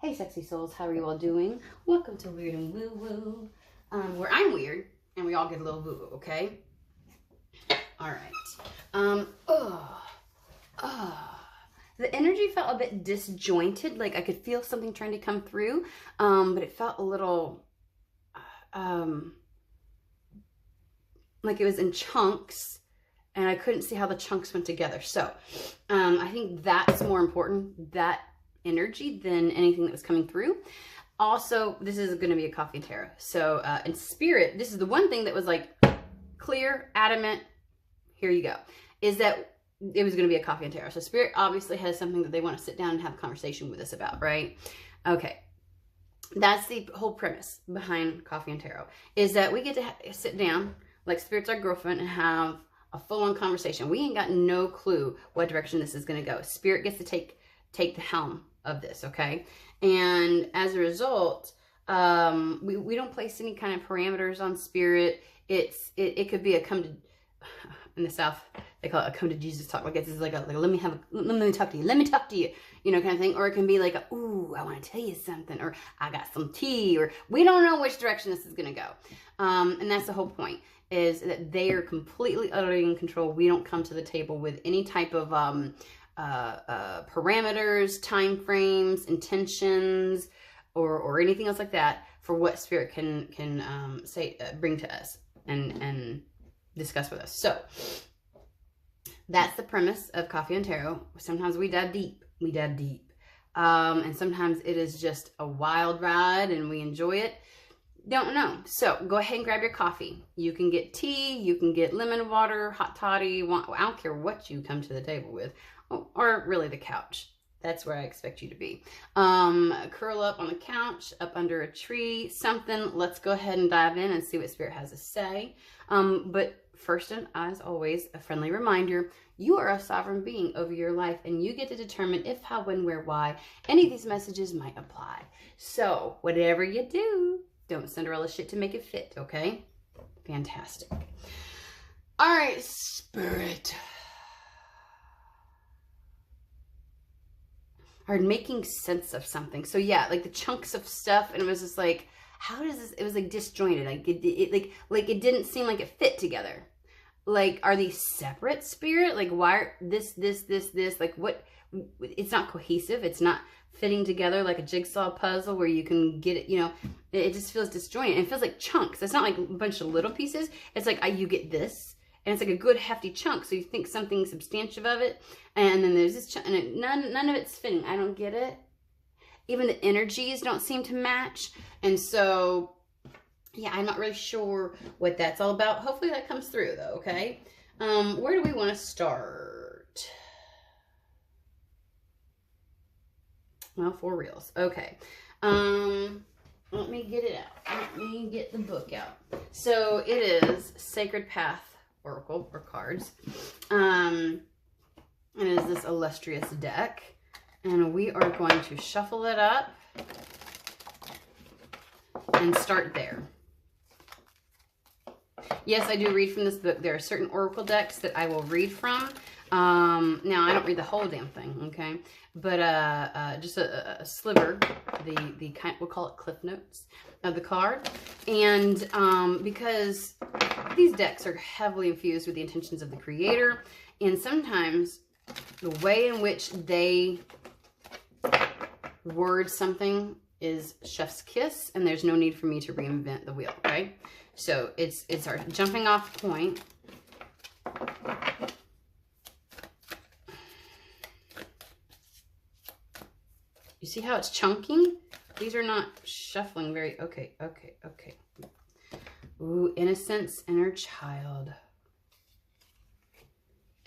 Hey sexy souls, how are you all doing? Welcome to Weird and Woo Woo, where I'm weird and we all get a little woo woo, okay? Alright. The energy felt a bit disjointed, like I could feel something trying to come through, but it felt a little, like it was in chunks, and I couldn't see how the chunks went together. So, I think that's more important, that energy, than anything that was coming through. Also, this is going to be a coffee and tarot. So, in spirit, this is the one thing that was like clear, adamant, here you go, is that it was going to be a coffee and tarot. So spirit obviously has something that they want to sit down and have a conversation with us about, right? Okay. That's the whole premise behind coffee and tarot, is that we get to sit down like spirit's our girlfriend and have a full-on conversation. We ain't got no clue what direction this is going to go. Spirit gets to take the helm of this, okay? And as a result, we don't place any kind of parameters on spirit. It could be a come to, in the South, they call it a come to Jesus talk. Like it's like a let me talk to you, you know, kind of thing. Or it can be like, ooh, I want to tell you something, or I got some tea, or we don't know which direction this is going to go. And that's the whole point, is that they are completely, utterly in control. We don't come to the table with any type of parameters, time frames, intentions, or anything else like that for what spirit can bring to us and discuss with us. So that's the premise of coffee and tarot. Sometimes we dive deep. And sometimes it is just a wild ride and we enjoy it. Don't know. So go ahead and grab your coffee. You can get tea, you can get lemon water, hot toddy. I don't care what you come to the table with, or really the couch. That's where I expect you to be. Curl up on the couch, up under a tree, something. Let's go ahead and dive in and see what spirit has to say. But first, and as always, a friendly reminder, you are a sovereign being over your life, and you get to determine if, how, when, where, why any of these messages might apply. So whatever you do, don't Cinderella shit to make it fit, okay? Fantastic. All right, spirit. Are making sense of something. So yeah, like the chunks of stuff, and it was just like, how does this, it was like disjointed. Like it didn't seem like it fit together. Like, are these separate, spirit? Like, why are this, like what, it's not cohesive. It's not fitting together like a jigsaw puzzle where you can get it, you know, it just feels disjointed. And it feels like chunks. It's not like a bunch of little pieces. It's like, you get this, and it's like a good hefty chunk. So you think something substantive of it. And then there's this chunk, and none of it's fitting. I don't get it. Even the energies don't seem to match. And so, yeah, I'm not really sure what that's all about. Hopefully that comes through though, okay? Where do we want to start? Well, for reals. Okay. Let me get it out. Let me get the book out. So it is Sacred Path Oracle, or cards. It is this illustrious deck. And we are going to shuffle it up and start there. Yes, I do read from this book. There are certain oracle decks that I will read from. Now, I don't read the whole damn thing, okay? But just a sliver, the kind, we'll call it cliff notes of the card. And because these decks are heavily infused with the intentions of the creator, and sometimes the way in which they word something is chef's kiss, and there's no need for me to reinvent the wheel, okay? So it's our jumping off point. You see how it's chunking? These are not shuffling very, okay. Ooh, innocence, inner child.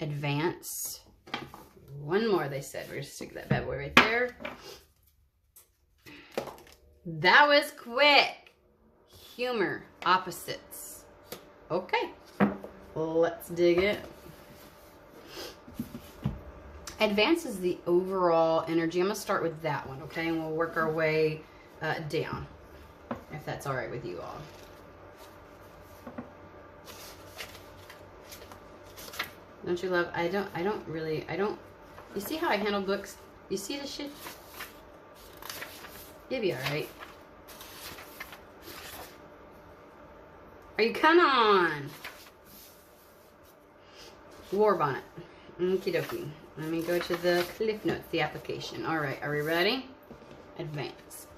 Advance. One more, they said. We're going to stick that bad boy right there. That was quick. Humor, opposites. Okay, let's dig it. Advance is the overall energy. I'm going to start with that one, okay? And we'll work our way down, if that's all right with you all. Don't you love, I don't really, you see how I handle books? You see this shit? You'll be alright. Are you? Come on. War bonnet. Okie dokie. Let me go to the Cliff Notes, the application. Alright, are we ready? Advance.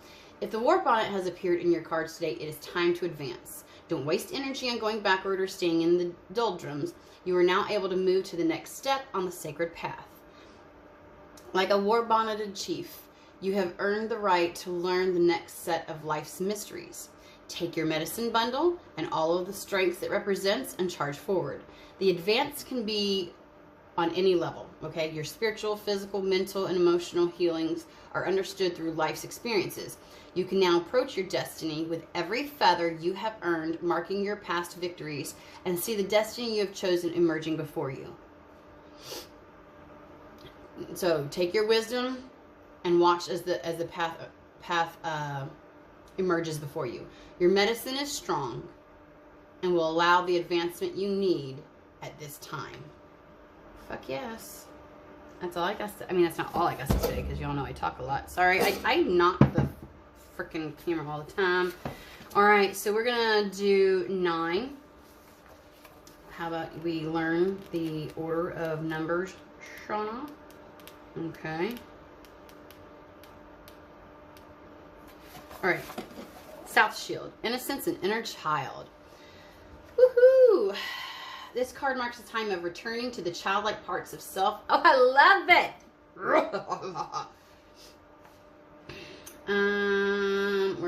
If the war bonnet has appeared in your cards today, it is time to advance. Don't waste energy on going backward or staying in the doldrums. You are now able to move to the next step on the sacred path. Like a war-bonneted chief, you have earned the right to learn the next set of life's mysteries. Take your medicine bundle and all of the strengths it represents and charge forward. The advance can be on any level, okay? Your spiritual, physical, mental, and emotional healings are understood through life's experiences. You can now approach your destiny with every feather you have earned, marking your past victories, and see the destiny you have chosen emerging before you. So take your wisdom and watch as the path emerges before you. Your medicine is strong and will allow the advancement you need at this time. Fuck yes. That's all I got to, I mean, that's not all I got to say, because y'all know I talk a lot. Sorry, I knock the freaking camera all the time. All right, so we're gonna do 9. How about we learn the order of numbers, Shauna? Okay. All right. South Shield. Innocence and inner child. Woohoo! This card marks the time of returning to the childlike parts of self. Oh, I love it! Where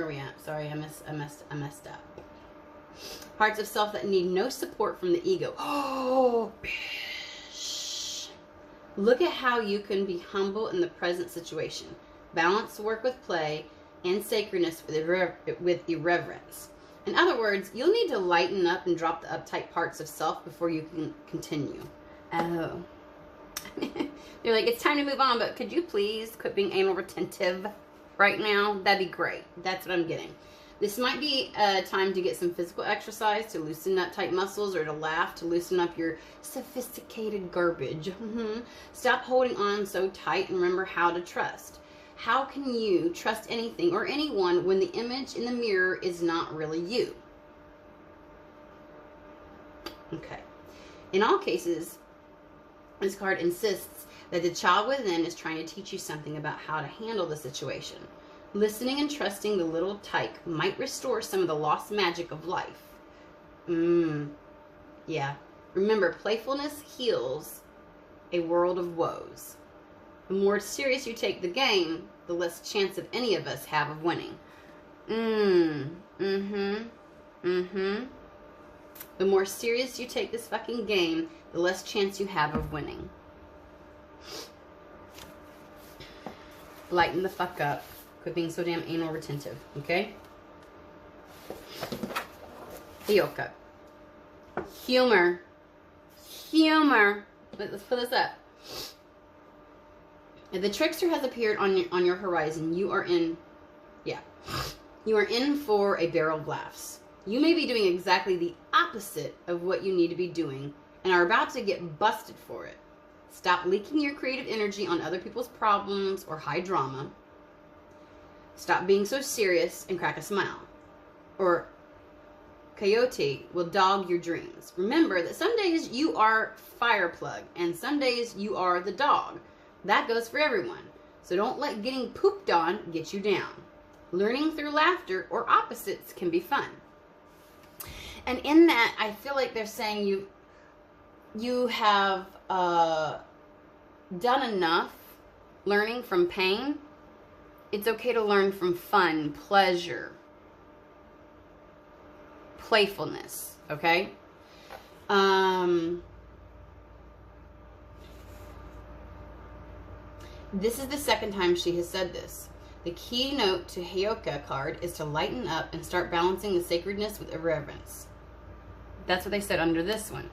are we at? Sorry, I messed up. Parts of self that need no support from the ego. Oh, bitch. Look at how you can be humble in the present situation. Balance work with play and sacredness with irreverence. In other words, you'll need to lighten up and drop the uptight parts of self before you can continue. Oh. You're like, it's time to move on, but could you please quit being anal retentive right now? That'd be great. That's what I'm getting. This might be a time to get some physical exercise to loosen up tight muscles, or to laugh to loosen up your sophisticated garbage. Stop holding on so tight and remember how to trust. How can you trust anything or anyone when the image in the mirror is not really you? Okay. In all cases, this card insists that the child within is trying to teach you something about how to handle the situation. Listening and trusting the little tyke might restore some of the lost magic of life. Yeah. Remember, playfulness heals a world of woes. The more serious you take the game, the less chance of any of us have of winning. The more serious you take this fucking game, the less chance you have of winning. Lighten the fuck up. Quit being so damn anal retentive, okay? Hioka. Humor. Let's put this up. If the trickster has appeared on your horizon, you are in for a barrel of laughs. You may be doing exactly the opposite of what you need to be doing and are about to get busted for it. Stop leaking your creative energy on other people's problems or high drama. Stop being so serious and crack a smile. Or coyote will dog your dreams. Remember that some days you are fire plug and some days you are the dog. That goes for everyone. So don't let getting pooped on get you down. Learning through laughter or opposites can be fun. And in that, I feel like they're saying you have done enough learning from pain. It's okay to learn from fun, pleasure, playfulness, okay? This is the second time she has said this. The keynote to Hioka card is to lighten up and start balancing the sacredness with irreverence. That's what they said under this one.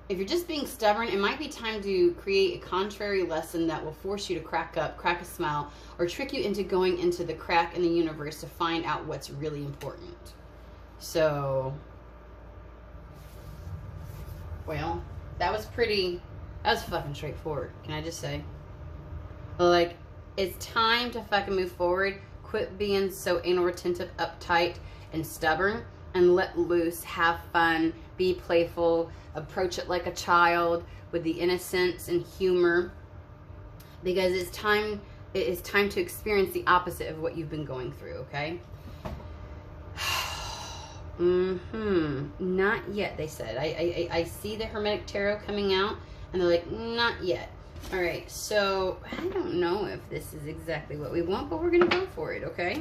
If you're just being stubborn, it might be time to create a contrary lesson that will force you to crack up, crack a smile, or trick you into going into the crack in the universe to find out what's really important. So, well, that was pretty That's fucking straightforward. Can I just say? Like, it's time to fucking move forward. Quit being so anal retentive, uptight, and stubborn, and let loose, have fun, be playful, approach it like a child with the innocence and humor, because it is time to experience the opposite of what you've been going through, okay? Not yet, they said. I see the Hermetic Tarot coming out, and they're like, not yet. All right, so I don't know if this is exactly what we want, but we're going to go for it, okay?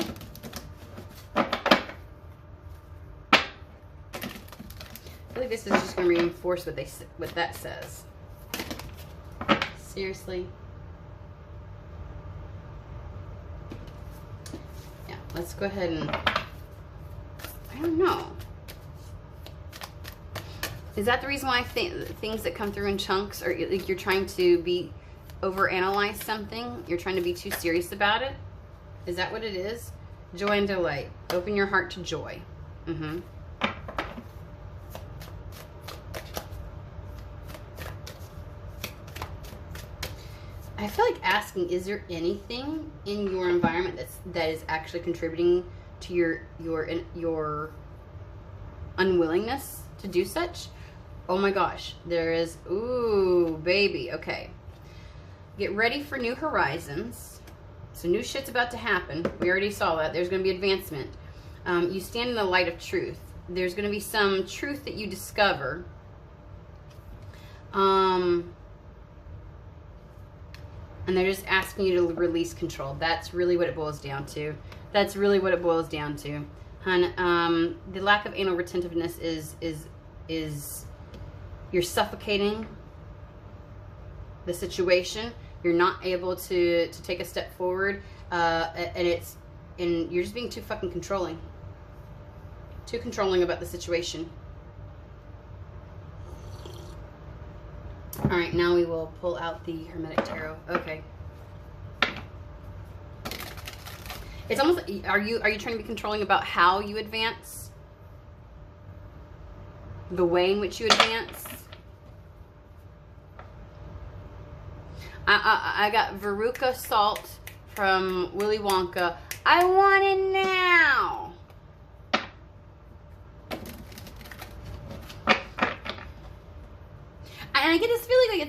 I feel like this is just going to reinforce what that says. Seriously? Yeah, let's go ahead and... I don't know. Is that the reason why I think things that come through in chunks are like you're trying to overanalyze something? You're trying to be too serious about it? Is that what it is? Joy and delight. Open your heart to joy. I feel like asking, is there anything in your environment that is actually contributing to your unwillingness to do such? Oh my gosh, there is. Ooh, baby. Okay. Get ready for new horizons. So new shit's about to happen. We already saw that. There's going to be advancement. You stand in the light of truth. There's going to be some truth that you discover. And they're just asking you to release control. That's really what it boils down to. That's really what it boils down to. Hun, the lack of anal retentiveness is you're suffocating the situation. You're not able to take a step forward, and you're just being too fucking controlling. Too controlling about the situation. All right, now we will pull out the Hermetic Tarot. Okay. It's almost. Are you trying to be controlling about how you advance? The way in which you advance? I got Veruca Salt from Willy Wonka. I want it now. And I get this feeling like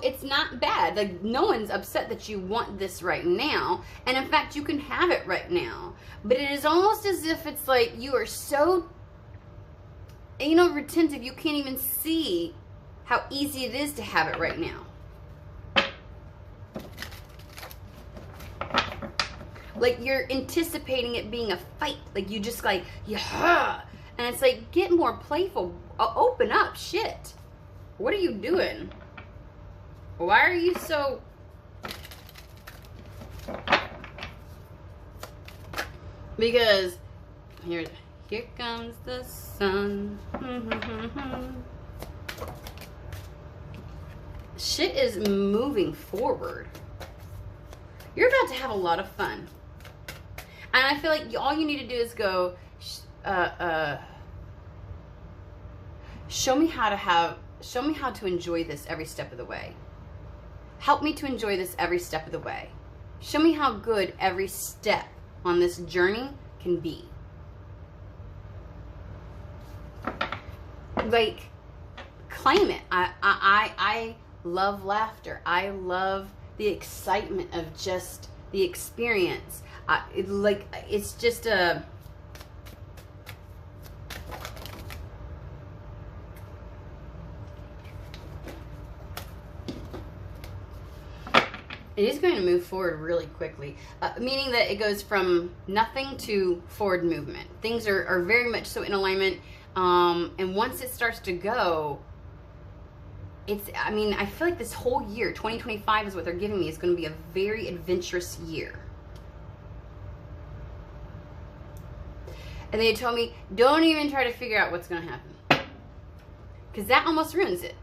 it's not bad. Like, no one's upset that you want this right now. And in fact, you can have it right now. But it is almost as if it's like you are so, retentive, you can't even see how easy it is to have it right now. Like, you're anticipating it being a fight. Like, you just like, yeah. And it's like, get more playful. Open up, shit. What are you doing? Why are you so... Because here comes the sun. Shit is moving forward. You're about to have a lot of fun. And I feel like all you need to do is go, show me how to enjoy this every step of the way. Help me to enjoy this every step of the way. Show me how good every step on this journey can be. Like, claim it. I love laughter. I love the excitement of just the experience. It's just a... It is going to move forward really quickly, meaning that it goes from nothing to forward movement. Things are very much so in alignment, and once it starts to go, I feel like this whole year, 2025 is what they're giving me, is going to be a very adventurous year. And they told me, don't even try to figure out what's going to happen. Because that almost ruins it.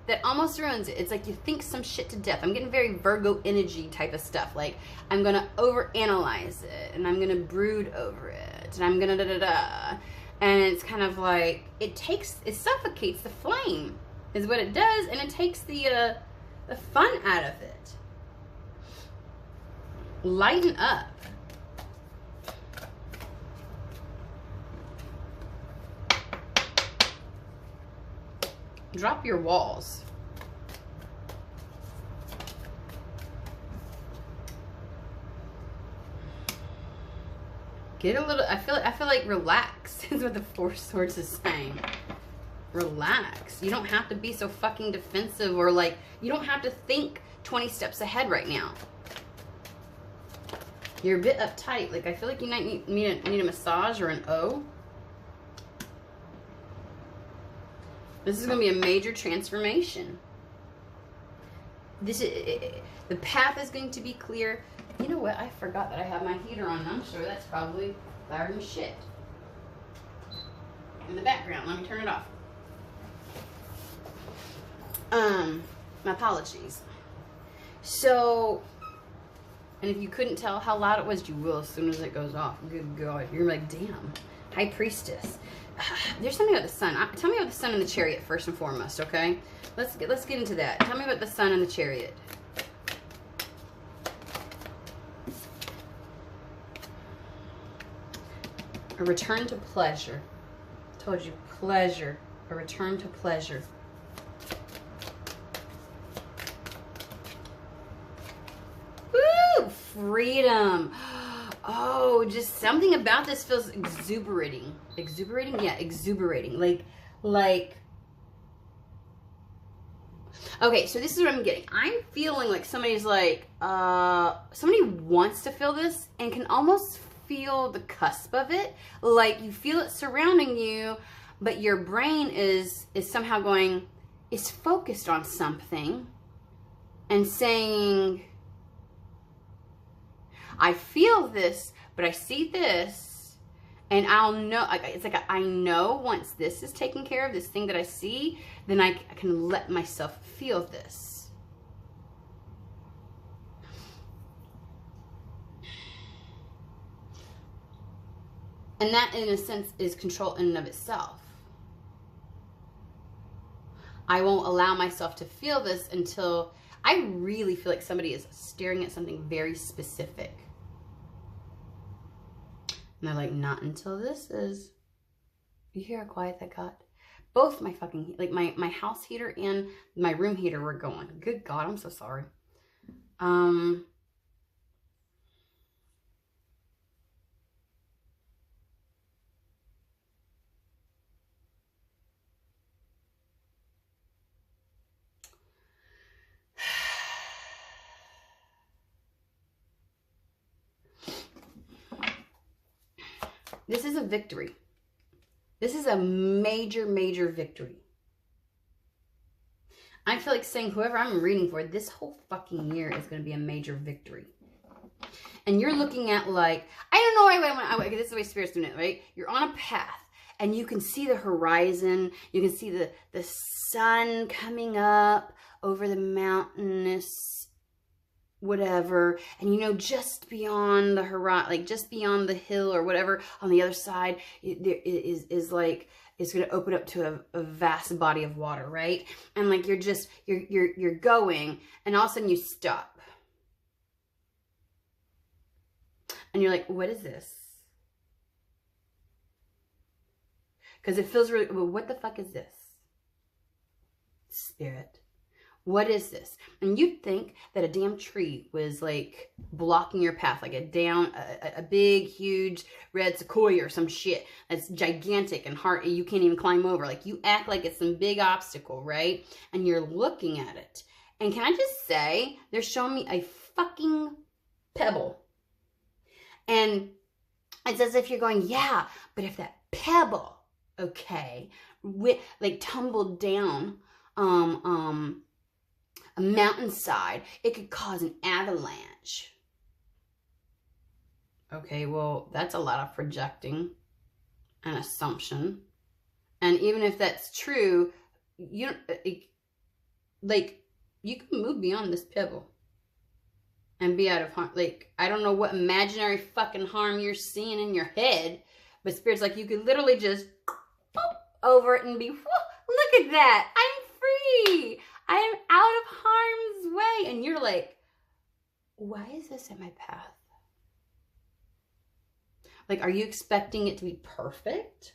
That almost ruins it. It's like you think some shit to death. I'm getting very Virgo energy type of stuff. Like, I'm going to overanalyze it. And I'm going to brood over it. And I'm going to da-da-da. And it's kind of like, it suffocates the flame. Is what it does. And it takes the the fun out of it. Lighten up. Drop your walls. Get a little, I feel like relax is what the Four of Swords is saying. Relax. You don't have to be so fucking defensive, or like, you don't have to think 20 steps ahead right now. You're a bit uptight. Like, I feel like you might need a massage or an O. This is going to be a major transformation. This is, the path is going to be clear. You know what? I forgot that I have my heater on. I'm sure that's probably louder than shit. In the background. Let me turn it off. My apologies. So, and if you couldn't tell how loud it was, you will as soon as it goes off. Good God. You're like, damn. High Priestess. There's something about the sun. Tell me about the sun and the chariot first and foremost, okay? Let's get into that. Tell me about the sun and the chariot. A return to pleasure. Told you, pleasure. A return to pleasure. Woo! Freedom. Oh, just something about this feels exuberating. Exuberating? Yeah, exuberating. Like. Okay, so this is what I'm getting. I'm feeling like somebody's like, somebody wants to feel this and can almost feel the cusp of it. Like, you feel it surrounding you, but your brain is somehow going, is focused on something and saying, I feel this, but I see this, and I'll know, it's like I know once this is taken care of, this thing that I see, then I can let myself feel this. And that, in a sense, is control in and of itself. I won't allow myself to feel this until I really feel like somebody is staring at something very specific. And they're like, not until this is. You hear how quiet that got? Both my fucking, like my house heater and my room heater were going. Good God, I'm so sorry. This is a victory. This is a major, major victory. I feel like saying whoever I'm reading for, this whole fucking year is going to be a major victory. And you're looking at like, I don't know why this is the way Spirit's doing it, right? You're on a path and you can see the horizon. You can see the sun coming up over the mountainous whatever, and you know, just beyond the horizon, like just beyond the hill or whatever on the other side, there is like, it's going to open up to a vast body of water, right? And like you're going, and all of a sudden you stop, and you're like, what is this? Because it feels really, well, what the fuck is this? Spirit. What is this? And you'd think that a damn tree was like blocking your path, like a big, huge red sequoia or some shit that's gigantic and hard, you can't even climb over. Like, you act like it's some big obstacle, right? And you're looking at it. And can I just say, they're showing me a fucking pebble. And it's as if you're going, yeah, but if that pebble, okay, like tumbled down, a mountainside, it could cause an avalanche. Okay, well, that's a lot of projecting and assumption. And even if that's true, you can move beyond this pebble and be out of harm. Like, I don't know what imaginary fucking harm you're seeing in your head, but Spirit's like, you could literally just over it and be, look at that, I'm free. I am out of harm's like, why is this in my path? Like, are you expecting it to be perfect?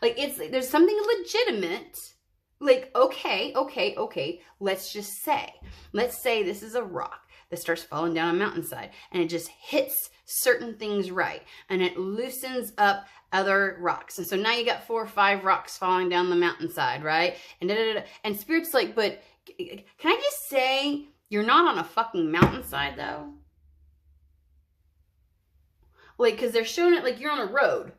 Like, there's something legitimate. Like, okay. Let's say this is a rock that starts falling down a mountainside and it just hits certain things right. And it loosens up other rocks. And so now you got 4 or 5 rocks falling down the mountainside, right? And Spirit's like, but can I just say, you're not on a fucking mountainside though? Like, because they're showing it like you're on a road,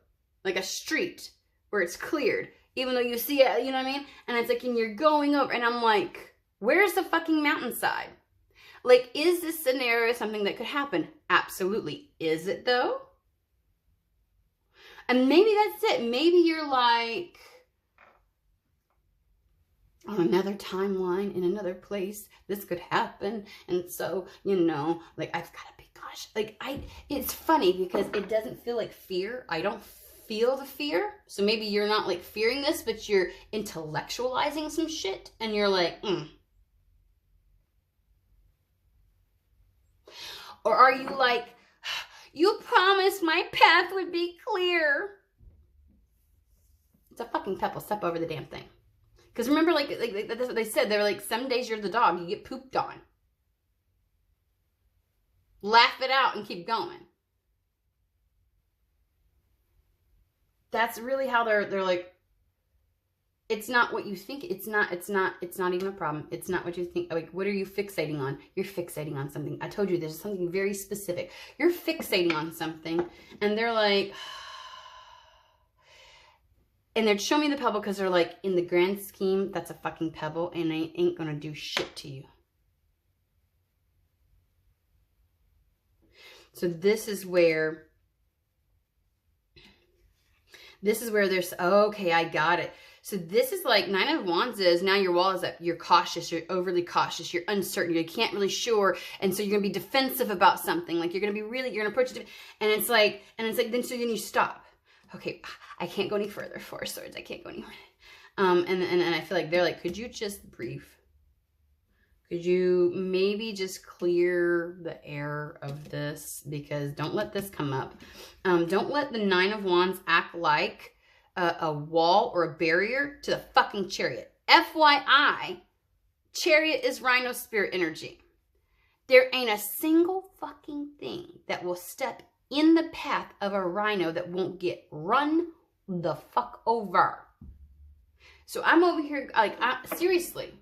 like a street where it's cleared, even though you see it, you know what I mean? And it's like, and you're going over, and I'm like, where's the fucking mountainside? Like, is this scenario something that could happen? Absolutely. Is it though? And maybe that's it. Maybe you're like, on another timeline, in another place, this could happen. And so, you know, like, I've got to be cautious. Like, it's funny because it doesn't feel like fear. I don't feel the fear. So maybe you're not like fearing this, but you're intellectualizing some shit. And you're like, Or are you like, you promised my path would be clear. It's a fucking pebble. Step over the damn thing. Because remember, like that's what they said. They were like, some days you're the dog. You get pooped on. Laugh it out and keep going. That's really how they're like, it's not what you think. It's not even a problem. It's not what you think. Like, what are you fixating on? You're fixating on something. I told you there's something very specific. You're fixating on something. And they're like, and they'd show me the pebble because they're like, in the grand scheme, that's a fucking pebble and I ain't going to do shit to you. So this is where there's, okay, I got it. So this is like 9 of Wands is, now your wall is up. You're cautious. You're overly cautious. You're uncertain. You can't really sure. And so you're going to be defensive about something. Like, you're going to be really, you're going to approach it. And it's like, then you stop. Okay, I can't go any further. 4 of Swords. I can't go anywhere. And I feel like they're like, could you just breathe? Could you maybe just clear the air of this? Because don't let this come up. Don't let the 9 of Wands act like a wall or a barrier to the fucking Chariot. FYI, Chariot is Rhino spirit energy. There ain't a single fucking thing that will step in the path of a Rhino that won't get run the fuck over. So I'm over here, like, seriously.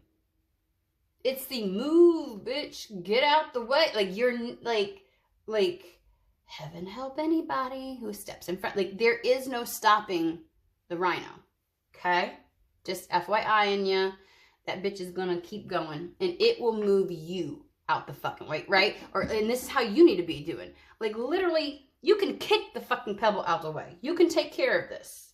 It's the move, bitch. Get out the way. Like, you're, like, heaven help anybody who steps in front. Like, there is no stopping the Rhino. Okay? Just FYI-ing ya. That bitch is gonna keep going. And it will move you out the fucking way, right? And this is how you need to be doing. Like, literally, you can kick the fucking pebble out the way. You can take care of this.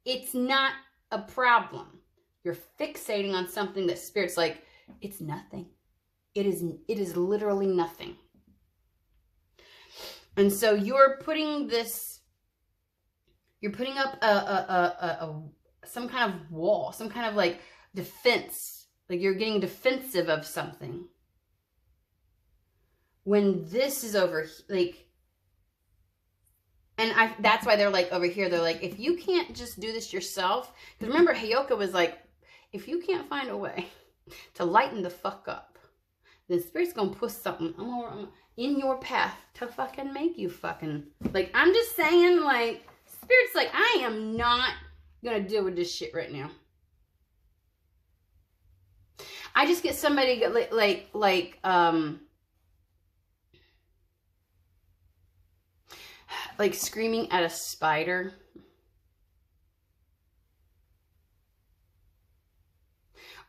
It's not a problem. You're fixating on something that Spirit's like, it's nothing. It is literally nothing. And so you're putting up some kind of wall, some kind of like defense. Like, you're getting defensive of something. When this is over, like, and that's why they're like over here, they're like, if you can't just do this yourself, because remember Hayoka was like, if you can't find a way to lighten the fuck up, then Spirit's gonna put something in your path to fucking make you fucking, like, I'm just saying, like, Spirit's like, I am not gonna deal with this shit right now. I just get somebody like screaming at a spider.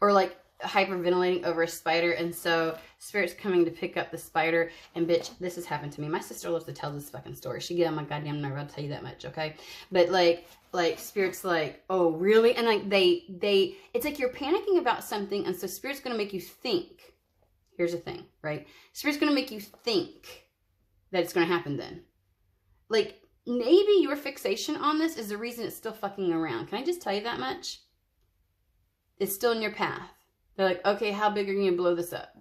Or like hyperventilating over a spider, and so Spirit's coming to pick up the spider, and bitch, this has happened to me. My sister loves to tell this fucking story. She get on my goddamn nerve, I'll tell you that much, okay? But like Spirit's like, oh really? And like it's like you're panicking about something, and so Spirit's gonna make you think. Here's the thing, right? Spirit's gonna make you think that it's gonna happen then. Like, maybe your fixation on this is the reason it's still fucking around. Can I just tell you that much? is still in your path. They're like, okay, how big are you going to blow this up?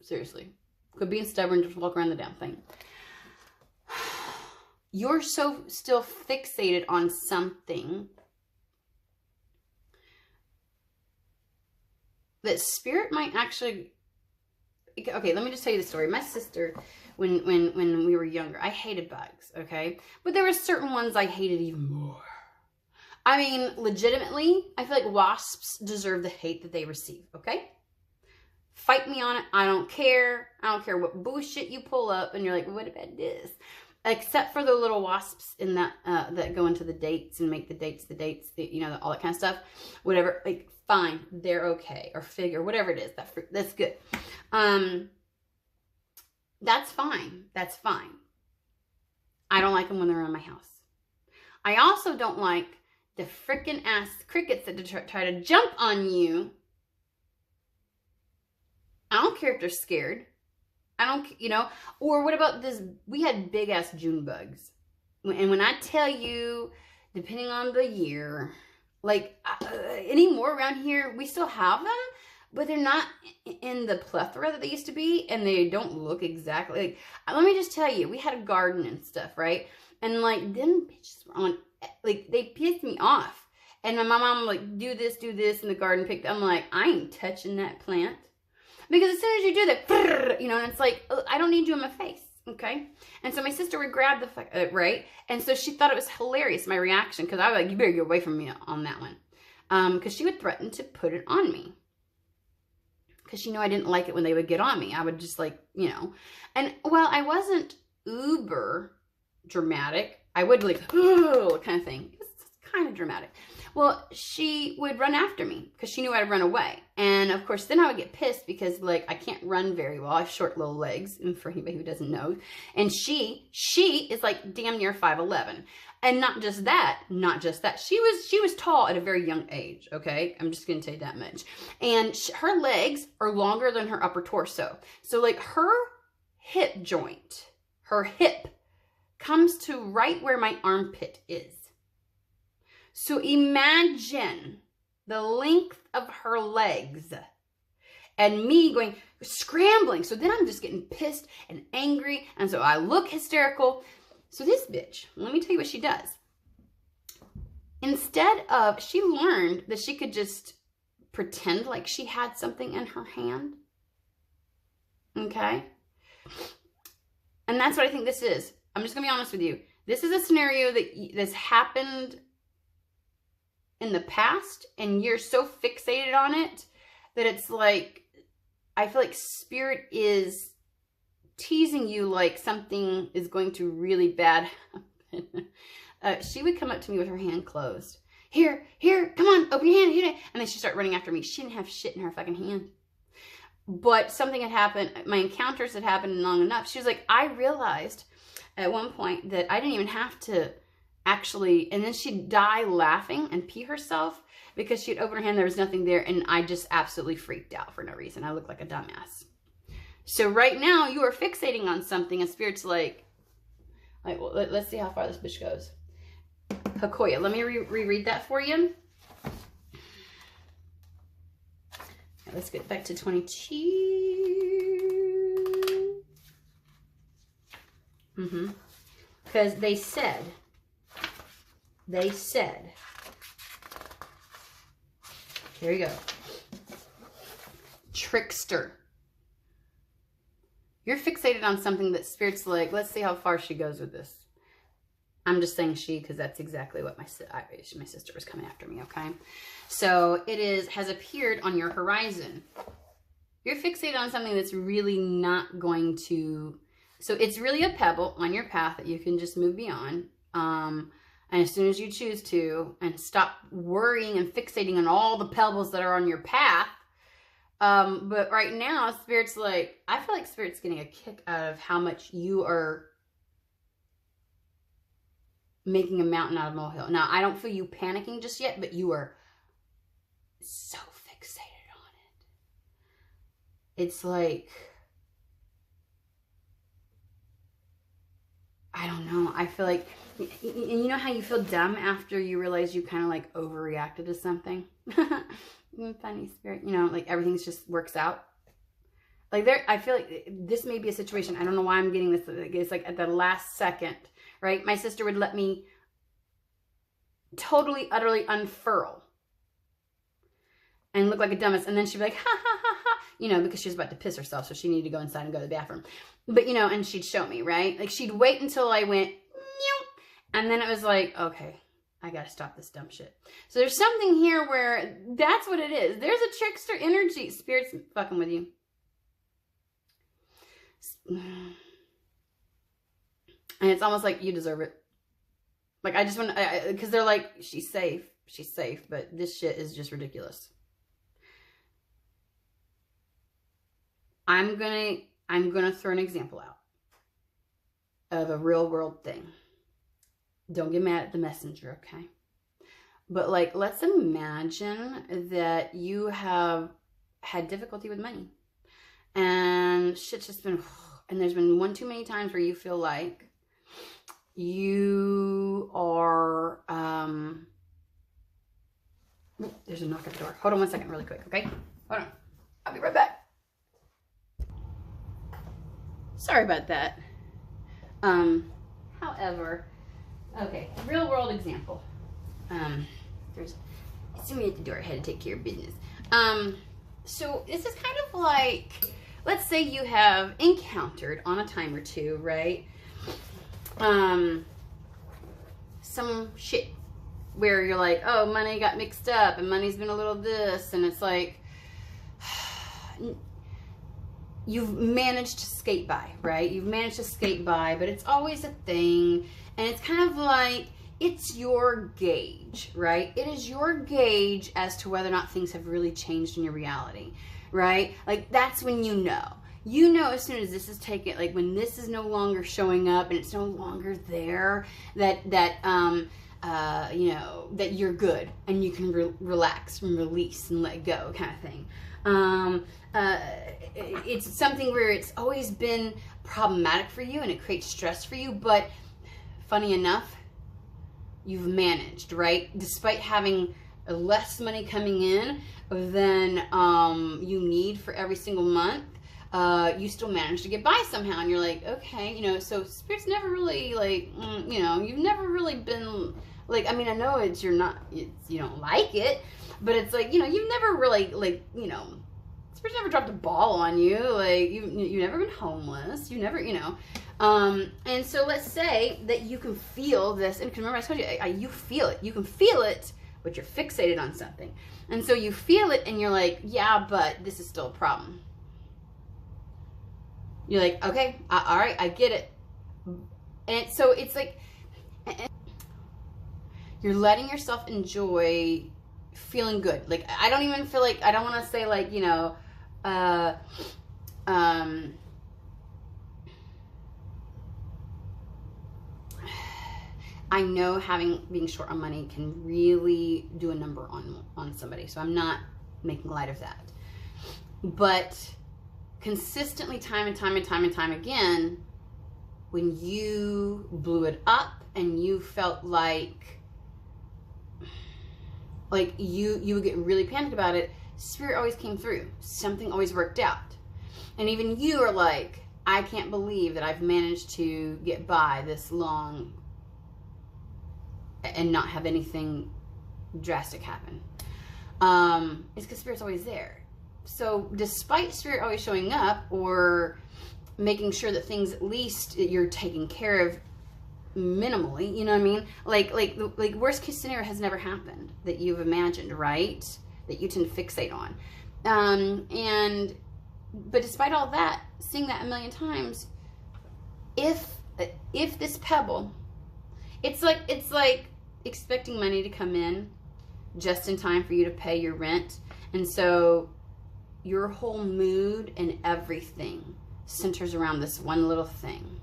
Seriously. Quit being stubborn, just walk around the damn thing. You're so still fixated on something that spirit might actually... Okay, let me just tell you the story. My sister, when we were younger, I hated bugs, okay? But there were certain ones I hated even more. I mean, legitimately, I feel like wasps deserve the hate that they receive, okay? Fight me on it. I don't care. I don't care what bullshit you pull up and you're like, what about this? Except for the little wasps in that that go into the dates and make the dates, you know, all that kind of stuff. Whatever, like, fine, they're okay. Or fig, or whatever it is. That's good. That's fine. That's fine. I don't like them when they're around my house. I also don't like the frickin' ass crickets that try to jump on you. I don't care if they're scared. I don't, you know. Or what about this? We had big ass June bugs. And when I tell you, depending on the year, like anymore around here, we still have them, but they're not in the plethora that they used to be. And they don't look exactly like, let me just tell you, we had a garden and stuff, right? And like, them bitches were on, like, they pissed me off. And my mom would like, do this in the garden, I'm like, I ain't touching that plant. Because as soon as you do that, you know, and it's like, I don't need you in my face, okay? And so my sister would grab the, right? And so she thought it was hilarious, my reaction, because I was like, you better get away from me on that one. Because she would threaten to put it on me. Because she knew I didn't like it when they would get on me. I would just like, you know. And, well, I wasn't uber dramatic. I would like, oh, kind of thing. It's kind of dramatic. Well, she would run after me because she knew I'd run away. And of course, then I would get pissed because like I can't run very well. I have short little legs, and for anybody who doesn't know. And she is like damn near 5'11". And not just that. She was tall at a very young age, okay? I'm just going to tell you that much. And her legs are longer than her upper torso. So like her hip joint, her hip comes to right where my armpit is. So imagine the length of her legs and me going, scrambling. So then I'm just getting pissed and angry. And so I look hysterical. So this bitch, let me tell you what she does. Instead of, she learned that she could just pretend like she had something in her hand. Okay? And that's what I think this is. I'm just going to be honest with you. This is a scenario that's happened in the past, and you're so fixated on it that it's like, I feel like spirit is teasing you like something is going to really bad happen. She would come up to me with her hand closed. Here, come on, open your hand. And then she'd start running after me. She didn't have shit in her fucking hand. But something had happened. My encounters had happened long enough. She was like, I realized at one point that I didn't even have to actually, and then she'd die laughing and pee herself because she'd open her hand, there was nothing there, and I just absolutely freaked out for no reason. I looked like a dumbass. So right now, you are fixating on something, and Spirit's like well, let's see how far this bitch goes. Hakoya, let me reread that for you. Let's get back to 22. Because they said, here you go. Trickster. You're fixated on something that Spirit's like, let's see how far she goes with this. I'm just saying she, because that's exactly what my sister was coming after me, okay? So it has appeared on your horizon. You're fixated on something that's really not going to, so it's really a pebble on your path that you can just move beyond. And as soon as you choose to, and stop worrying and fixating on all the pebbles that are on your path. But right now, Spirit's like, I feel like Spirit's getting a kick out of how much you are making a mountain out of a molehill. Now, I don't feel you panicking just yet, but you are so fixated on it. It's like, I don't know. I feel like, you know how you feel dumb after you realize you kind of like overreacted to something? funny spirit, you know, like everything's just works out. Like there, I feel like this may be a situation. I don't know why I'm getting this. It's like at the last second, right? My sister would let me totally, utterly unfurl and look like a dumbass. And then she'd be like, ha, ha, ha, ha, you know, because she was about to piss herself. So she needed to go inside and go to the bathroom. But, you know, and she'd show me, right? Like she'd wait until I went, meow, and then it was like, okay, I got to stop this dumb shit. So there's something here where that's what it is. There's a trickster energy. Spirit's fucking with you. And it's almost like you deserve it. Like I just want to, because they're like, she's safe, but this shit is just ridiculous. I'm gonna throw an example out of a real world thing. Don't get mad at the messenger, okay? But like, let's imagine that you have had difficulty with money. And shit's just been, and there's been one too many times where you feel like you are, there's a knock at the door. Hold on one second really quick, okay? Hold on. I'll be right back. Sorry about that. However, okay, real world example. There's somebody at the door. I had to take care of business. So this is kind of like, let's say you have encountered on a time or two, right? Some shit where you're like, oh, money got mixed up and money's been a little this, and it's like, you've managed to skate by, right? You've managed to skate by, but it's always a thing. And it's kind of like, it's your gauge, right? It is your gauge as to whether or not things have really changed in your reality, right? Like, that's when you know. You know as soon as this is taken, like when this is no longer showing up and it's no longer there, that you know, that you're good and you can relax and release and let go kind of thing. It's something where it's always been problematic for you and it creates stress for you, but funny enough, you've managed, right? Despite having less money coming in than you need for every single month, you still manage to get by somehow, and you're like, okay, you know, so Spirit's never really, like, you know, you've never really been, like, I mean, I know it's, you don't like it, but it's like, you know, you've never really, like, you know, Spirit's never dropped a ball on you, like, you've never been homeless, you never, you know, and so let's say that you can feel this, and remember I told you, you feel it, you can feel it, but you're fixated on something, and so you feel it, and you're like, yeah, but this is still a problem. You're like, okay, all right, I get it. And so it's like, you're letting yourself enjoy feeling good. Like, I don't even feel like, I don't want to say like, you know, I know being short on money can really do a number on somebody. So I'm not making light of that. But consistently, time and time again, when you blew it up and you felt like you would get really panicked about it, Spirit always came through. Something always worked out. And even you are like, I can't believe that I've managed to get by this long and not have anything drastic happen. It's because Spirit's always there. So despite Spirit always showing up or making sure that things at least you're taking care of minimally, you know what I mean? Like worst case scenario has never happened that you've imagined, right? That you tend to fixate on. But despite all that, seeing that a million times, if this pebble, it's like expecting money to come in just in time for you to pay your rent. And so your whole mood and everything centers around this one little thing.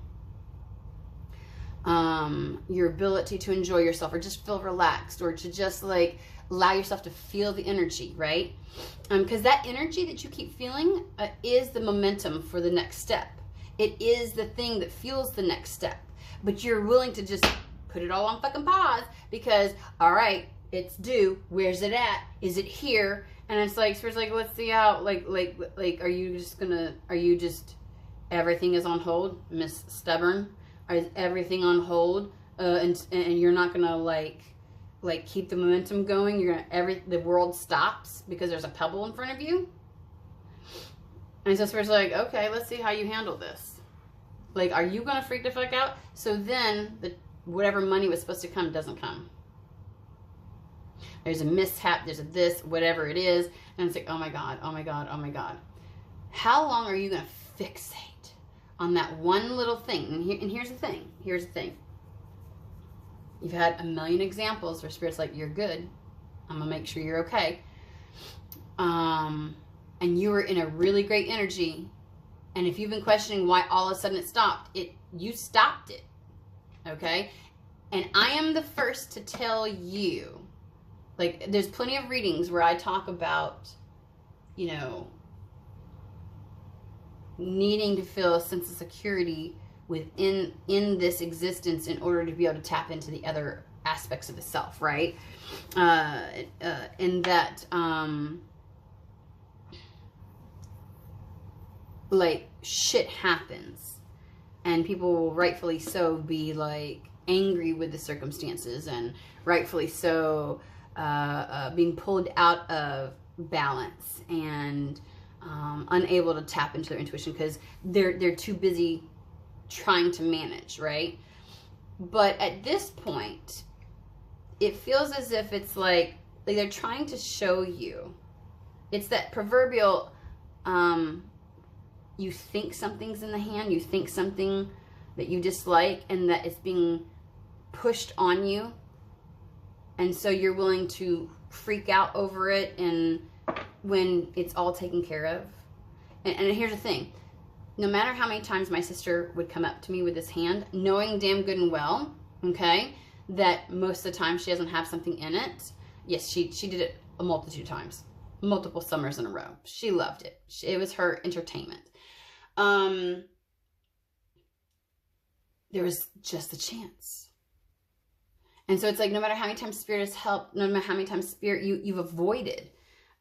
Your ability to enjoy yourself or just feel relaxed or to just like allow yourself to feel the energy, right? Because that energy that you keep feeling is the momentum for the next step. It is the thing that fuels the next step. But you're willing to just put it all on fucking pause because, all right, it's due. Where's it at? Is it here? And it's like, Spirit's like, let's see how, are you just, everything is on hold, Miss Stubborn? Is everything on hold? And you're not gonna like keep the momentum going? You're gonna, the world stops because there's a pebble in front of you? And so Spirit's like, okay, let's see how you handle this. Like, are you gonna freak the fuck out? So then, whatever money was supposed to come doesn't come. There's a mishap, there's a this, whatever it is. And it's like, oh my God, oh my God, oh my God. How long are you going to fixate on that one little thing? And here's the thing. Here's the thing. You've had a million examples where Spirit's like, you're good. I'm going to make sure you're okay. And you were in a really great energy. And if you've been questioning why all of a sudden it stopped, you stopped it. Okay? And I am the first to tell you, like, there's plenty of readings where I talk about, you know, needing to feel a sense of security within this existence in order to be able to tap into the other aspects of the self, right? And that, like, shit happens. And people will rightfully so be, like, angry with the circumstances, and rightfully so being pulled out of balance and unable to tap into their intuition because they're too busy trying to manage, right? But at this point, it feels as if it's like they're trying to show you. It's that proverbial, you think something's in the hand, you think something that you dislike, and that it's being pushed on you. And so you're willing to freak out over it, and when it's all taken care of. And here's the thing. No matter how many times my sister would come up to me with this hand, knowing damn good and well, okay, that most of the time she doesn't have something in it. Yes, she did it a multitude of times. Multiple summers in a row. She loved it. It was her entertainment. There was just a chance. And so it's like, no matter how many times Spirit has helped, no matter how many times Spirit, you've avoided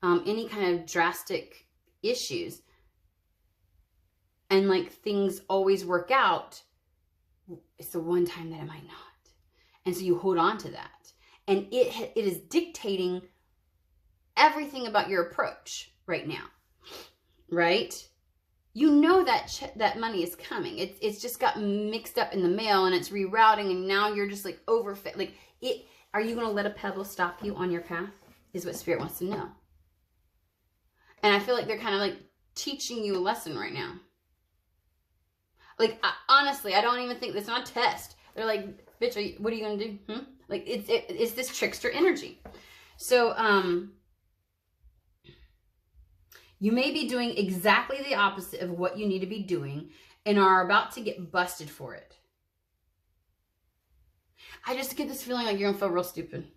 any kind of drastic issues, and like things always work out, it's the one time that it might not. And so you hold on to that. And it is dictating everything about your approach right now, right? You know that money is coming. It's just got mixed up in the mail, and it's rerouting, and now you're just like overfit. Like, are you going to let a pebble stop you on your path? Is what Spirit wants to know. And I feel like they're kind of like teaching you a lesson right now. Like, honestly, I don't even think it's not a test. They're like, bitch, what are you going to do? Like, it's this trickster energy. So, you may be doing exactly the opposite of what you need to be doing and are about to get busted for it. I just get this feeling like you're going to feel real stupid.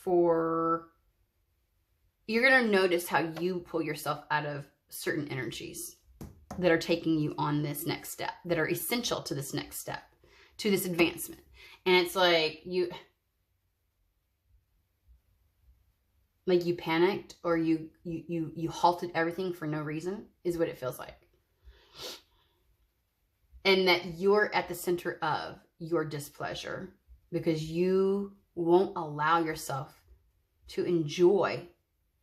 You're going to notice how you pull yourself out of certain energies that are taking you on this next step, that are essential to this next step, to this advancement. And it's like you panicked, or you halted everything for no reason, is what it feels like. And that you're at the center of your displeasure because you won't allow yourself to enjoy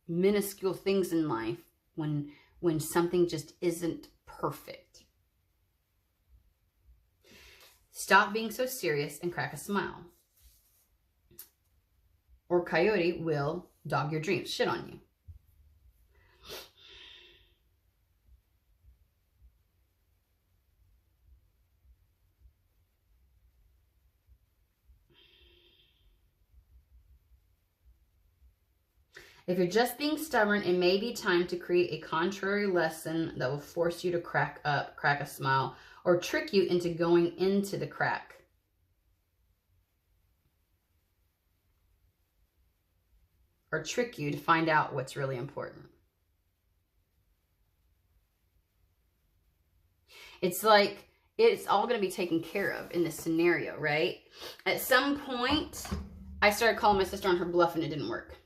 minuscule things in life when something just isn't perfect. Stop being so serious and crack a smile, or Coyote will dog your dreams, shit on you. If you're just being stubborn, it may be time to create a contrary lesson that will force you to crack a smile, or trick you into going into the crack. Or trick you to find out what's really important. It's like it's all going to be taken care of in this scenario, right? At some point, I started calling my sister on her bluff and it didn't work.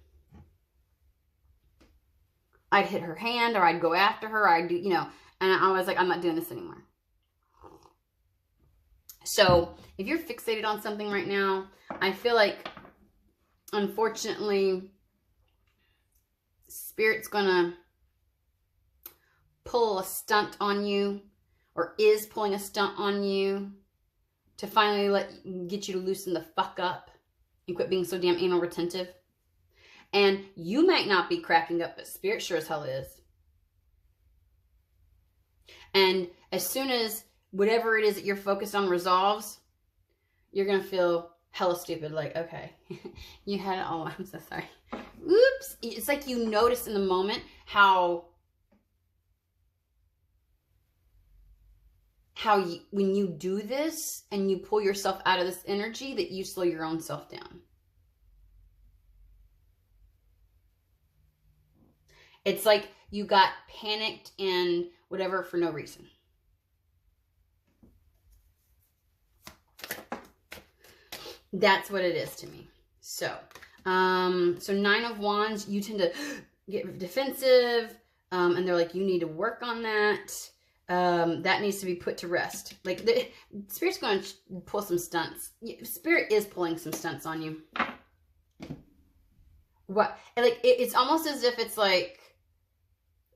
I'd hit her hand, or I'd go after her, or I'd do, you know, and I was like, I'm not doing this anymore. So if you're fixated on something right now, I feel like, unfortunately, Spirit's gonna pull a stunt on you, or is pulling a stunt on you, to finally get you to loosen the fuck up and quit being so damn anal retentive. And you might not be cracking up, but Spirit sure as hell is. And as soon as whatever it is that you're focused on resolves, you're going to feel hella stupid. Like, okay, you had it all. I'm so sorry. Oops. It's like you notice in the moment how when you do this and you pull yourself out of this energy, that you slow your own self down. It's like you got panicked and whatever for no reason. That's what it is to me. So, so 9 of Wands, you tend to get defensive, and they're like, you need to work on that. That needs to be put to rest. Like, Spirit's going to pull some stunts. Spirit is pulling some stunts on you. What? Like, it's almost as if it's like,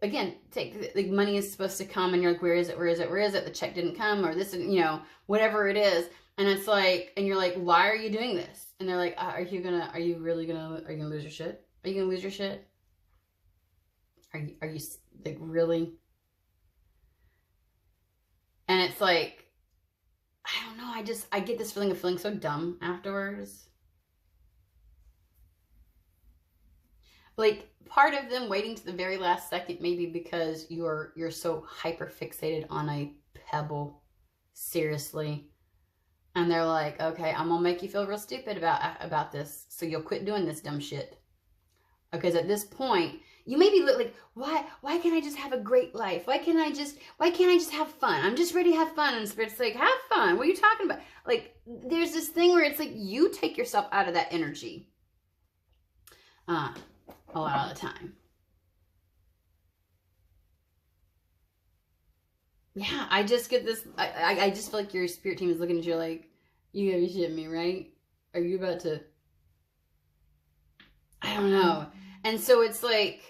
again, like, money is supposed to come, and you're like, where is it? Where is it? Where is it? The check didn't come, or this, you know, whatever it is. And it's like, and you're like, why are you doing this? And they're like, are you gonna lose your shit? Are you gonna lose your shit? Are you like, really? And it's like, I don't know, I get this feeling of feeling so dumb afterwards. Like, part of them waiting to the very last second, maybe because you're so hyper fixated on a pebble, seriously. And they're like, okay, I'm gonna make you feel real stupid about this, so you'll quit doing this dumb shit. Because at this point, you may be like, why can't I just have a great life? Why can't I just have fun? I'm just ready to have fun. And Spirit's like, have fun. What are you talking about? Like, there's this thing where it's like, you take yourself out of that energy. A lot of the time. Yeah, I just get this, I just feel like your Spirit team is looking at you like, you gotta be shitting me, right? Are you about to, I don't know. And so it's like,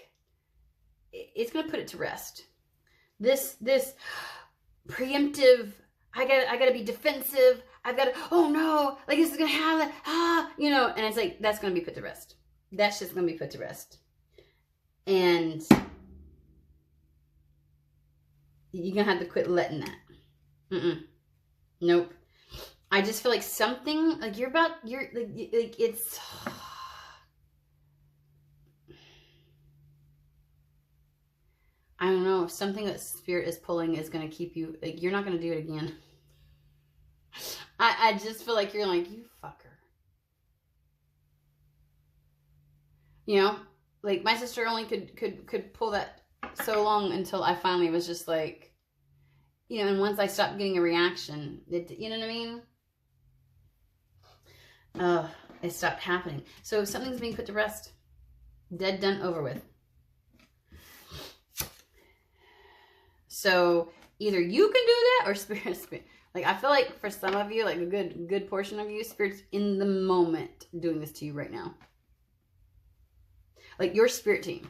it's gonna put it to rest. This preemptive, I gotta be defensive, I've gotta, oh no, like, this is gonna happen, you know, and it's like, that's gonna be put to rest. That's just gonna be put to rest. And you're gonna have to quit letting that. Nope. I just feel like something, like, like, it's, I don't know, something that Spirit is pulling is gonna keep you, like, you're not gonna do it again. I just feel like you're like, you fucker. You know, like, my sister only could pull that so long until I finally was just like, you know, and once I stopped getting a reaction, you know what I mean? It stopped happening. So something's being put to rest. Dead, done, over with. So either you can do that, or Spirit. Like, I feel like for some of you, like a good portion of you, Spirit's in the moment doing this to you right now. Like, your Spirit team.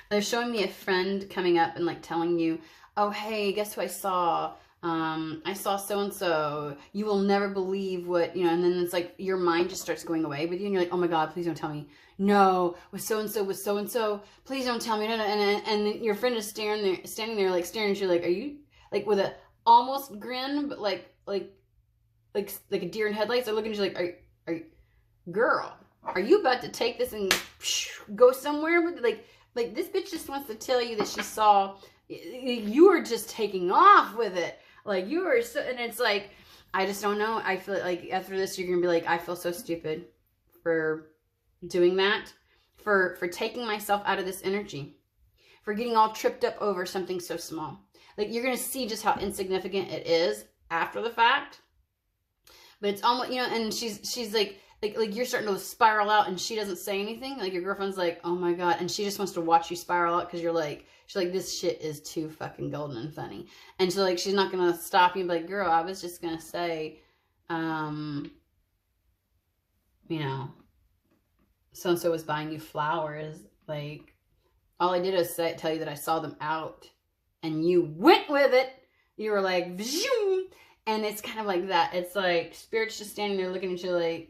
They're showing me a friend coming up and, like, telling you, oh, hey, guess who I saw? I saw so-and-so. You will never believe what, you know, and then it's like your mind just starts going away with you, and you're like, oh my God, please don't tell me. No, with so-and-so, please don't tell me. And your friend is standing there, like, staring at you, like, are you, like, with a almost grin, but like a deer in headlights. They're looking at you like, are you, girl, are you about to take this and go somewhere with, like, this bitch just wants to tell you that she saw, you were just taking off with it. Like, you were so, and it's like, I just don't know. I feel like after this, you're going to be like, I feel so stupid for doing that, for taking myself out of this energy, for getting all tripped up over something so small. Like, you're going to see just how insignificant it is. after the fact. But it's almost, you know, and she's like you're starting to spiral out and she doesn't say anything. Like your girlfriend's like, oh my God. And she just wants to watch you spiral out because she's like, this shit is too fucking golden and funny. And so like, she's not going to stop you and be like, girl, I was just going to say, you know, so-and-so was buying you flowers. Like, all I did was tell you that I saw them out and you went with it. You were like, Vzoom! And it's kind of like that. It's like Spirit's just standing there looking at you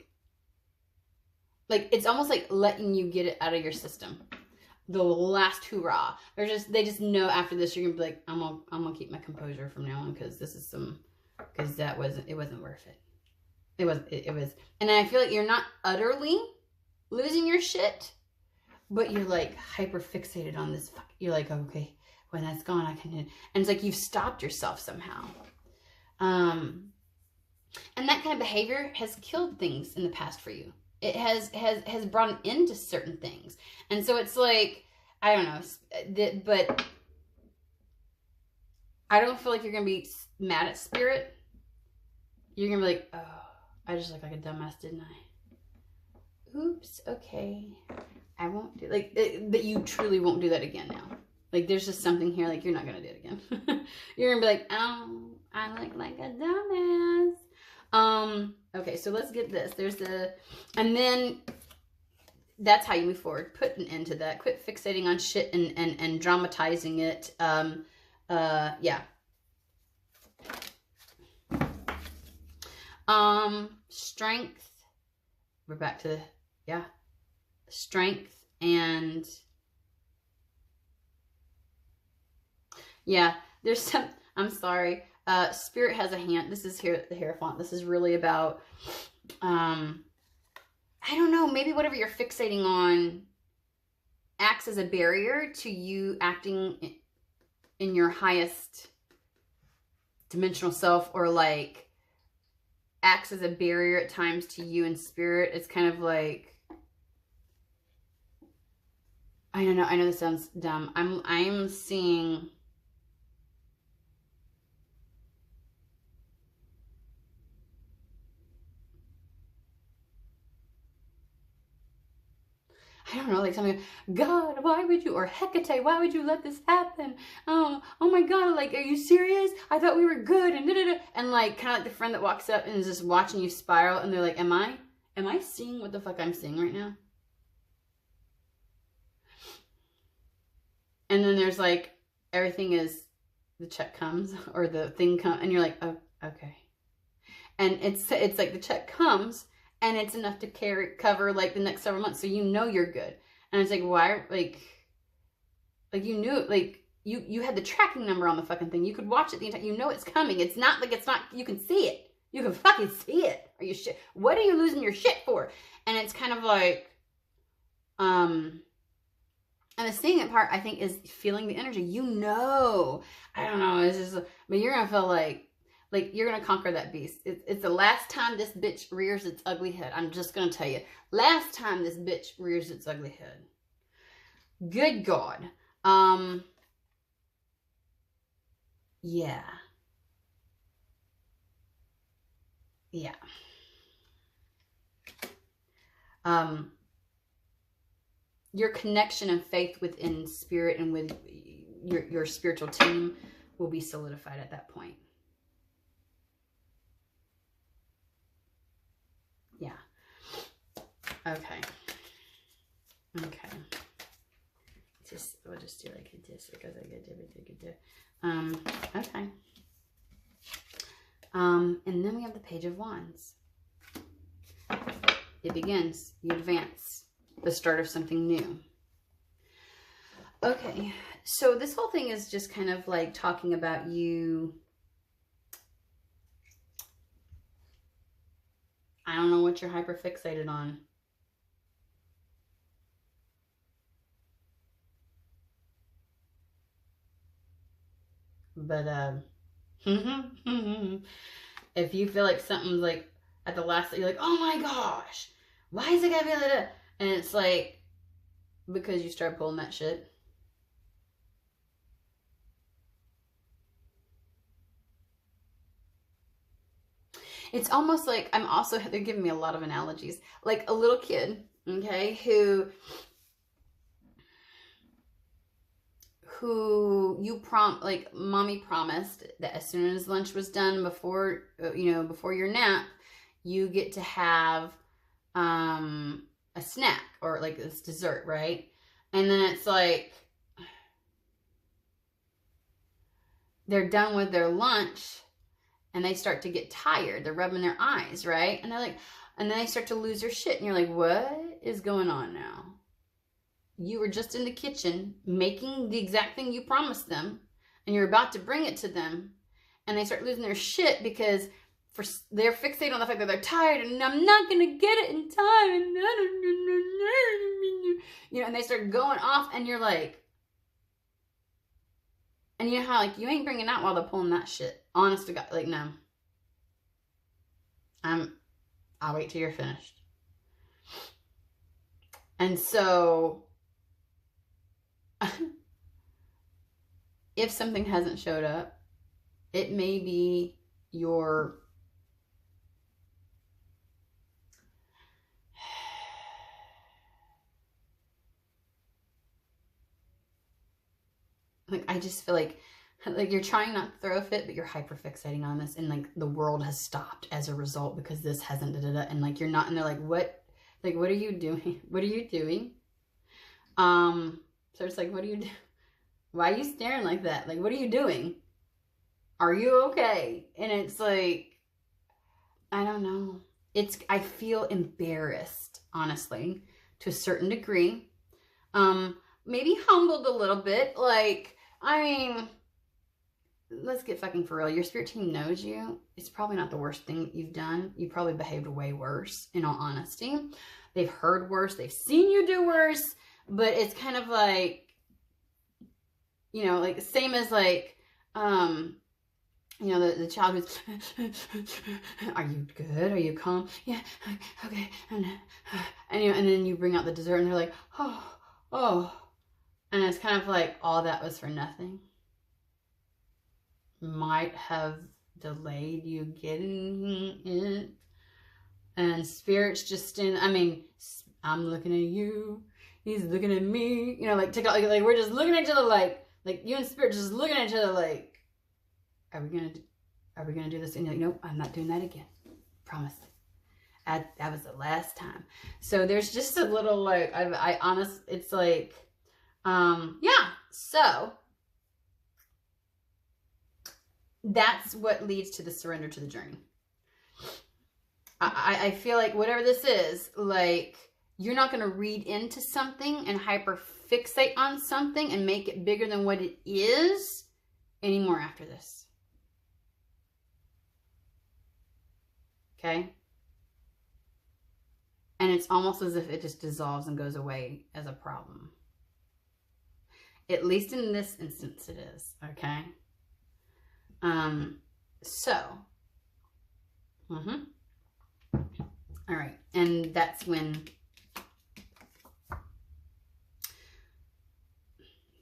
like it's almost like letting you get it out of your system. The last hurrah. They just know after this you're gonna be like, I'm gonna keep my composure from now on because it wasn't worth it. It was, and I feel like you're not utterly losing your shit, but you're like hyper fixated on this. You're like, okay, when that's gone, I can. And it's like you've stopped yourself somehow. And that kind of behavior has killed things in the past for you. It has brought an end to certain things. And so it's like, I don't know, but I don't feel like you're going to be mad at Spirit. You're going to be like, oh, I just look like a dumbass, didn't I? Oops, okay. I won't do, like, that you truly won't do that again now. Like, there's just something here, like, you're not going to do it again. You're going to be like, oh, I look like a dumbass. Okay, so let's get this. And then that's how you move forward. Put an end to that. Quit fixating on shit and dramatizing it. Yeah. Strength. We're back to, yeah. Strength and, yeah, there's some, I'm sorry. Spirit has a hand. This is here, the Hierophant. This is really about, I don't know, maybe whatever you're fixating on acts as a barrier to you acting in your highest dimensional self, or like acts as a barrier at times to you and Spirit. It's kind of like, I don't know. I know this sounds dumb. I'm seeing, I don't know, like something, God, why would you, or Hecate, why would you let this happen? Oh my God, like, are you serious? I thought we were good, and da-da-da. And like, kind of like the friend that walks up and is just watching you spiral, and they're like, am I seeing what the fuck I'm seeing right now? And then there's like, everything is, the check comes, or the thing comes, and you're like, oh, okay. And it's like the check comes, and it's enough to cover like the next several months. So you know you're good. And it's like, why, like you knew, like you had the tracking number on the fucking thing. You could watch it the entire, you know it's coming. It's not like, it's not, you can see it. You can fucking see it. Are you shit? What are you losing your shit for? And it's kind of like, and the seeing it part, I think, is feeling the energy. You know, I don't know, it's just, but you're going to feel like you're going to conquer that beast. It's the last time this bitch rears its ugly head. I'm just going to tell you. Last time this bitch rears its ugly head. Good God. Yeah. Yeah. Your connection and faith within Spirit and with your spiritual team will be solidified at that point. Yeah. Okay. Okay. We'll just do like this because I get it. Okay. And then we have the Page of Wands. It begins. You advance. The start of something new. Okay. So this whole thing is just kind of like talking about you. I don't know what you're hyper fixated on. But if you feel like something's like at the last, you're like, oh my gosh, why is it gonna be like that? And it's like, because you start pulling that shit. It's almost like they're giving me a lot of analogies. Like a little kid, okay, who like mommy promised that as soon as lunch was done before your nap, you get to have a snack or like this dessert, right? And then it's like they're done with their lunch and they start to get tired. They're rubbing their eyes, right? And they're like, and then they start to lose their shit. And you're like, what is going on now? You were just in the kitchen making the exact thing you promised them, and you're about to bring it to them, and they start losing their shit because they're fixated on the fact that they're tired and I'm not going to get it in time. And they start going off, and you're like, and you know how like you ain't bringing out while they're pulling that shit. Honest to God, like no. I'll wait till you're finished. And so if something hasn't showed up, it may be your like I just feel like you're trying not to throw a fit, but you're hyper fixating on this, and like the world has stopped as a result because this hasn't and like you're not, and they're like, what are you doing? What are you doing? So it's like, what do you do? Why are you staring like that? Like, what are you doing? Are you okay? And it's like, I don't know. I feel embarrassed, honestly, to a certain degree. Maybe humbled a little bit. Like, I mean, let's get fucking for real. Your spirit team knows you. It's probably not the worst thing that you've done. You probably behaved way worse, in all honesty. They've heard worse. They've seen you do worse. But it's kind of like, like same as like, the child who's, are you good? Are you calm? Yeah, okay. And then you bring out the dessert and they're like, oh. And it's kind of like, all that was for nothing. Might have delayed you getting it. And spirit's just I'm looking at you. He's looking at me. Like we're just looking at each other like you and spirit just looking at each other like, are we gonna do this? And you're like, nope, I'm not doing that again. Promise. That was the last time. So there's just a little like, it's like, yeah. So that's what leads to the surrender to the journey. I feel like whatever this is, like, you're not going to read into something and hyper fixate on something and make it bigger than what it is anymore after this. Okay? And it's almost as if it just dissolves and goes away as a problem. At least in this instance it is. Okay? All right. And that's when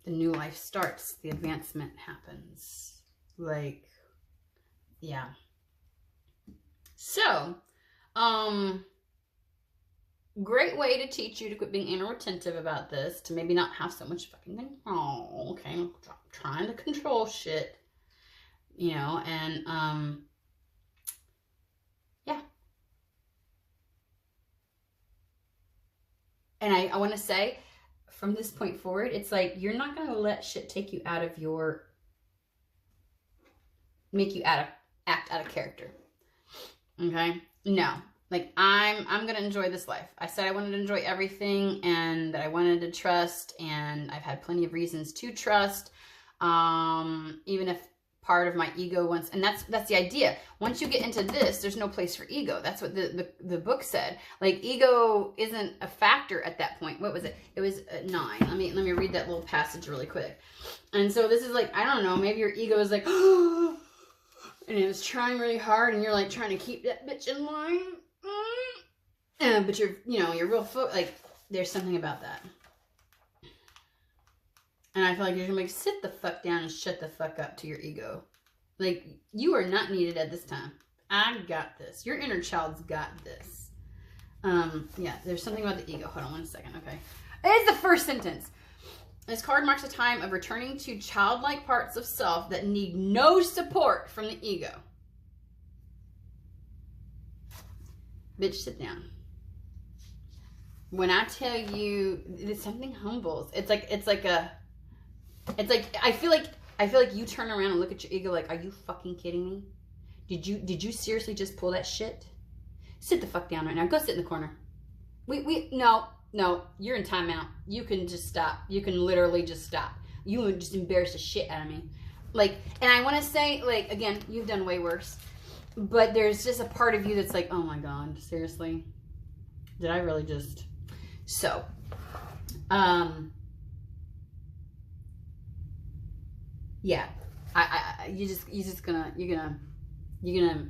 the new life starts. The advancement happens. Like, yeah. So, great way to teach you to quit being anal retentive about this, to maybe not have so much fucking control, okay? I'm trying to control shit, and, yeah. And I want to say, from this point forward, it's like, you're not going to let shit take you out of make you act out of character. Okay? No. Like, I'm going to enjoy this life. I said I wanted to enjoy everything and that I wanted to trust, and I've had plenty of reasons to trust. Even if part of my ego wants, and that's the idea. Once you get into this, there's no place for ego. That's what the book said. Like, ego isn't a factor at that point. What was it? It was 9. Let me read that little passage really quick. And so this is like, I don't know, maybe your ego is like, and it was trying really hard, and you're like trying to keep that bitch in line. But you're real like, there's something about that. And I feel like you're going to sit the fuck down and shut the fuck up to your ego. Like, you are not needed at this time. I got this. Your inner child's got this. Yeah, there's something about the ego. Hold on one second, okay. It's the first sentence. This card marks a time of returning to childlike parts of self that need no support from the ego. Bitch, sit down. When I tell you something humbles, it's like I feel like you turn around and look at your ego like, are you fucking kidding me? Did you seriously just pull that shit? Sit the fuck down right now. Go sit in the corner. No, you're in timeout. You can just stop. You can literally just stop. You would just embarrass the shit out of me. Like, and I want to say, like, again, you've done way worse. But there's just a part of you that's like, oh my God, seriously? Did I really just... So, yeah, you're gonna,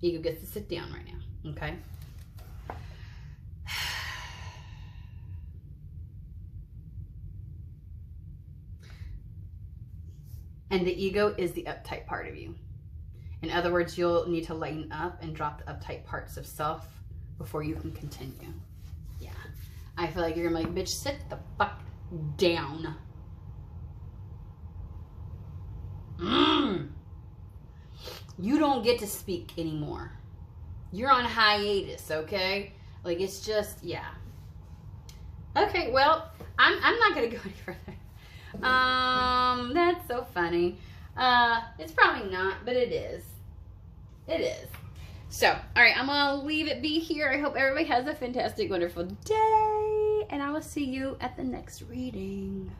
ego gets to sit down right now, okay? And the ego is the uptight part of you. In other words, you'll need to lighten up and drop the uptight parts of self before you can continue. Yeah. I feel like you're gonna be like, bitch, sit the fuck down. You don't get to speak anymore. You're on hiatus, okay? Like, it's just, yeah. Okay, well, I'm not gonna go any further. That's so funny. It's probably not, but it is. It is. So, all right, I'm gonna leave it be here. I hope everybody has a fantastic, wonderful day, and I will see you at the next reading.